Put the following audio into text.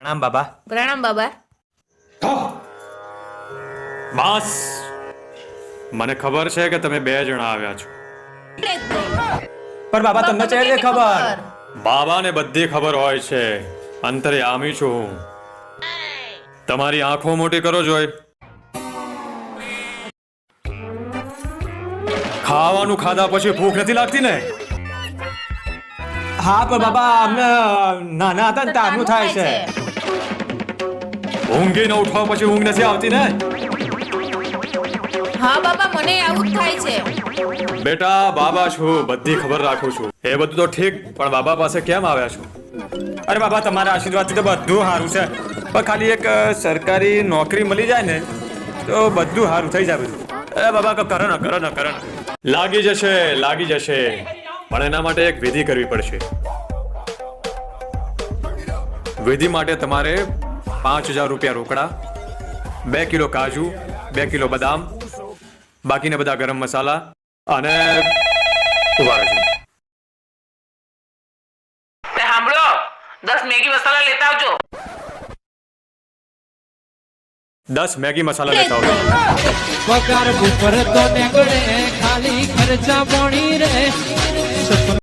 પ્રણામ બાબા. પ્રણામ બાબા. બસ મને ખબર છે કે તમે 2 જણા આવ્યા છો. પણ બાબા તમને છે જે ખબર. બાબાને બધી ખબર હોય છે. અંતર્યામી છું હું. તમારી આંખો મોટી કરો જોઈ. ખાવાનું ખાધા પછી ભૂખ નથી લાગતી ને? હા પણ બાબા અમને નાના હતા ને તારનું થાય છે. ઊંઘીને ઉઠવા પછી ઊંઘ નથી આવતી ને? હા બાબા મને આવું જ થાય છે. બેટા બાબા છું, બધી ખબર રાખું છું. એ બધું તો ઠીક, પણ બાબા પાસે કેમ આવ્યા છો? અરે બાબા તમારા આશીર્વાદથી તો બધું સારું છે. પણ ખાલી એક સરકારી નોકરી મળી જાય ને તો બધું સારું થઈ જાય બધું. અરે બાબા કરો ને કરો ને કરો ને. લાગી જશે પણ એના માટે એક વિધિ કરવી પડશે. વિધિ માટે તમારે 5,000 રૂપિયા રોકડા, 2 કિલો કાજુ, 2 કિલો બદામ, બાકીના બધા ગરમ મસાલા અને ઉભા રહેજો. સાંભળો, 10 મેગી મસાલા લેતા આવજો. 10 મેગી મસાલા લેતા આવજો. પગાર ઉપર તો નીકળે ખાલી ખર્ચા પાણી રે